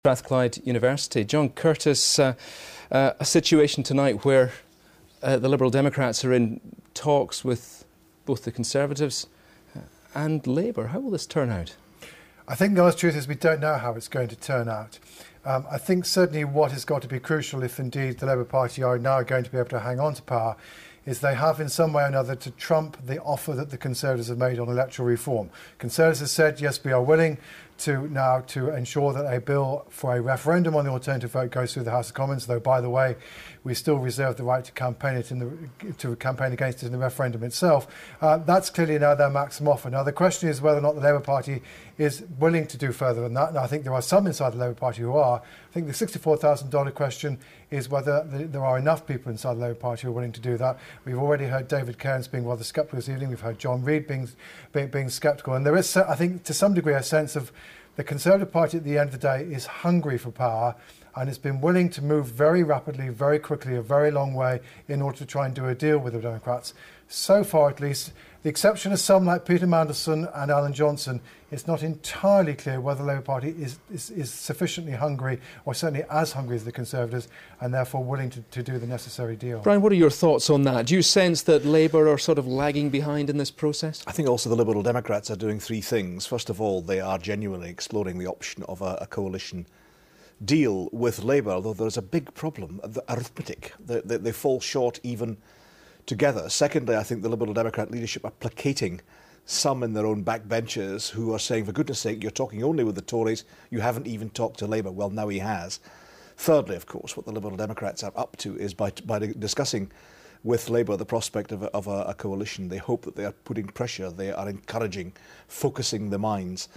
Strathclyde University. John Curtis, a situation tonight where the Liberal Democrats are in talks with both the Conservatives and Labour. How will this turn out? I think the honest truth is we don't know how it's going to turn out. I think certainly what has got to be crucial, if indeed the Labour Party are now going to be able to hang on to power, is they have in some way or another to trump the offer that the Conservatives have made on electoral reform. Conservatives have said, yes, we are willing to ensure that a bill for a referendum on the alternative vote goes through the House of Commons, though, by the way, we still reserve the right to campaign against it in the referendum itself. That's clearly now their maximum offer. Now, the question is whether or not the Labour Party is willing to do further than that. And I think there are some inside the Labour Party who are. I think the $64,000 question is whether there are enough people inside the Labour Party who are willing to do that. We've already heard David Cairns being rather sceptical this evening. We've heard John Reid being sceptical. And there is, I think, to some degree, a sense of the Conservative Party at the end of the day is hungry for power and has been willing to move very rapidly, very quickly, a very long way in order to try and do a deal with the Democrats. So far, at least, the exception of some like Peter Mandelson and Alan Johnson, it's not entirely clear whether the Labour Party is sufficiently hungry, or certainly as hungry as the Conservatives, and therefore willing to do the necessary deal. Brian, what are your thoughts on that? Do you sense that Labour are sort of lagging behind in this process? I think also the Liberal Democrats are doing three things. First of all, they are genuinely exploring the option of a coalition deal with Labour, although there's a big problem, the arithmetic. They fall short even together. Secondly, I think the Liberal Democrat leadership are placating some in their own backbenchers who are saying, for goodness sake, you're talking only with the Tories, you haven't even talked to Labour. Well, now he has. Thirdly, of course, what the Liberal Democrats are up to is by discussing with Labour the prospect of a coalition. They hope that they are putting pressure, they are encouraging, focusing the minds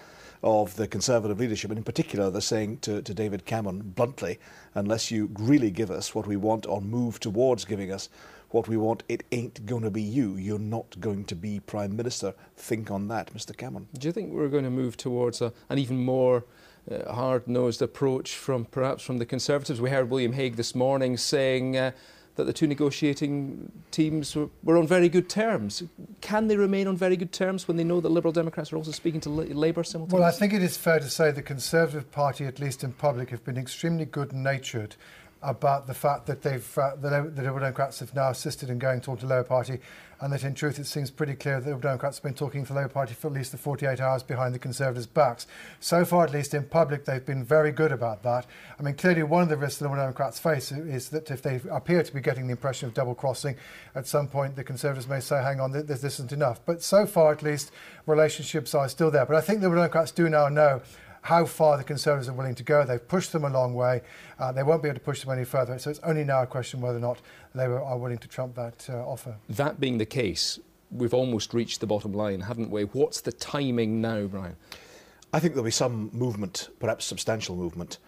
of the Conservative leadership, and in particular they're saying to David Cameron bluntly, unless you really give us what we want or move towards giving us what we want, it ain't going to be you. You're not going to be Prime Minister. Think on that, Mr Cameron. Do you think we're going to move towards an even more hard-nosed approach perhaps from the Conservatives? We heard William Hague this morning saying that the two negotiating teams were on very good terms. Can they remain on very good terms when they know that Liberal Democrats are also speaking to Labour simultaneously? Well, I think it is fair to say the Conservative Party, at least in public, have been extremely good-natured about the fact that the Liberal Democrats have now assisted in going to talk to the Labour Party, and that in truth it seems pretty clear that the Liberal Democrats have been talking to the Labour Party for at least the 48 hours behind the Conservatives' backs. So far, at least in public, they've been very good about that. I mean, clearly one of the risks the Liberal Democrats face is that if they appear to be getting the impression of double-crossing, at some point the Conservatives may say, hang on, this isn't enough. But so far, at least, relationships are still there. But I think the Liberal Democrats do now know how far the Conservatives are willing to go. They've pushed them a long way. They won't be able to push them any further. So it's only now a question whether or not Labour are willing to trump that offer. That being the case, we've almost reached the bottom line, haven't we? What's the timing now, Brian? I think there'll be some movement, perhaps substantial movement,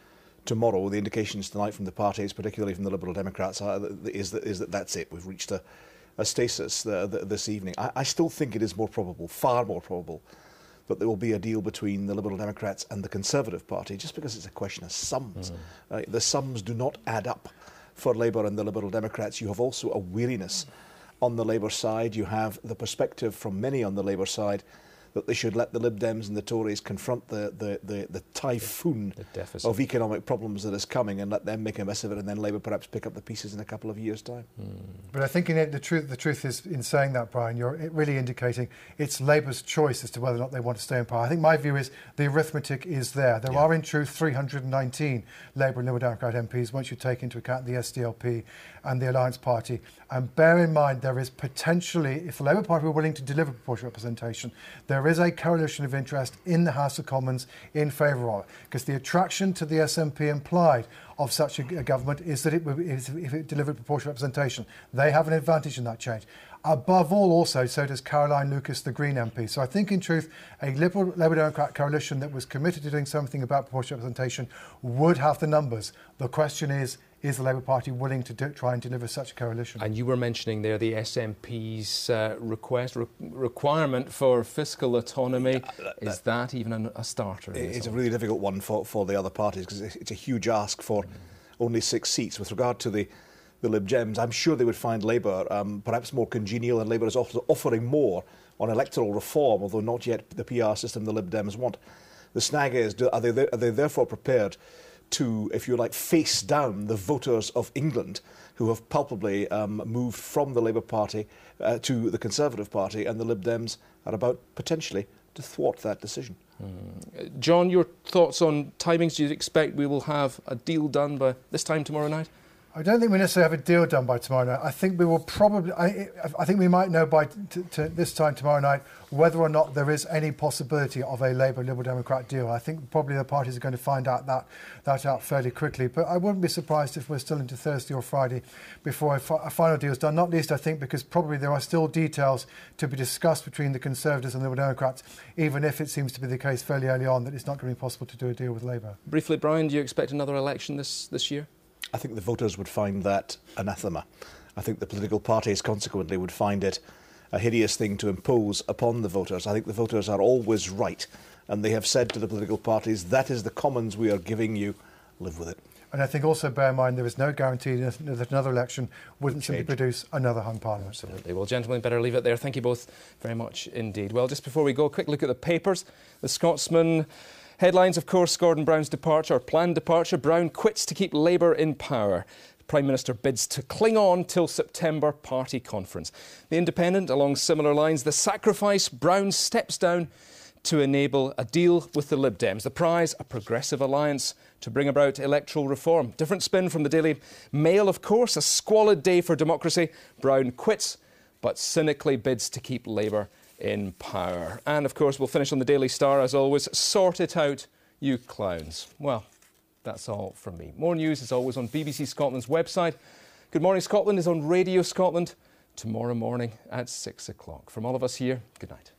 tomorrow. The indications tonight from the parties, particularly from the Liberal Democrats, is that that's it. We've reached a stasis this evening. I still think it is more probable, far more probable, that there will be a deal between the Liberal Democrats and the Conservative Party, just because it's a question of sums. The sums do not add up for Labour and the Liberal Democrats. You have also a weariness on the Labour side. You have the perspective from many on the Labour side that they should let the Lib Dems and the Tories confront the typhoon of economic problems that is coming and let them make a mess of it, and then Labour perhaps pick up the pieces in a couple of years' time. But I think the truth is, in saying that, Brian, you're really indicating it's Labour's choice as to whether or not they want to stay in power. I think my view is the arithmetic is there. There are in truth 319 Labour and Liberal Democrat MPs once you take into account the SDLP and the Alliance Party. And bear in mind there is potentially, if the Labour Party were willing to deliver proportional representation, there is a coalition of interest in the House of Commons in favour of it. Because the attraction to the SNP implied of such a government is that if it delivered proportional representation, they have an advantage in that change. Above all, also, so does Caroline Lucas, the Green MP. So I think, in truth, a Labour Democrat coalition that was committed to doing something about proportional representation would have the numbers. The question is the Labour Party willing to try and deliver such a coalition? And you were mentioning there the SNP's requirement for fiscal autonomy. Is that even a starter? It's a really difficult one for the other parties, because it's a huge ask for only 6 seats. With regard to the Lib Dems, I'm sure they would find Labour perhaps more congenial, and Labour is also offering more on electoral reform, although not yet the PR system the Lib Dems want. The snag is, are they therefore prepared to, if you like, face down the voters of England who have palpably moved from the Labour Party to the Conservative Party, and the Lib Dems are about potentially to thwart that decision. John, your thoughts on timings? Do you expect we will have a deal done by this time tomorrow night? I don't think we necessarily have a deal done by tomorrow night. I think we will probably. I think we might know by this time tomorrow night whether or not there is any possibility of a Labour Liberal Democrat deal. I think probably the parties are going to find out that out fairly quickly. But I wouldn't be surprised if we're still into Thursday or Friday before a final deal is done. Not least, I think, because probably there are still details to be discussed between the Conservatives and Liberal Democrats, even if it seems to be the case fairly early on that it's not going to be possible to do a deal with Labour. Briefly, Brian, do you expect another election this year? I think the voters would find that anathema. I think the political parties consequently would find it a hideous thing to impose upon the voters. I think the voters are always right, and they have said to the political parties, that is the commons we are giving you, live with it. And I think also bear in mind there is no guarantee that another election wouldn't simply produce another hung parliament. Absolutely. Well, gentlemen, better leave it there. Thank you both very much indeed. Well, just before we go, a quick look at the papers. The Scotsman headlines, of course, Gordon Brown's departure, or planned departure. Brown quits to keep Labour in power. The Prime Minister bids to cling on till September party conference. The Independent, along similar lines, the sacrifice, Brown steps down to enable a deal with the Lib Dems. The prize, a progressive alliance to bring about electoral reform. Different spin from the Daily Mail, of course. A squalid day for democracy. Brown quits, but cynically bids to keep Labour in power. And, of course, we'll finish on the Daily Star, as always. Sort it out, you clowns. Well, that's all from me. More news, as always, on BBC Scotland's website. Good Morning Scotland is on Radio Scotland tomorrow morning at 6 o'clock. From all of us here, good night.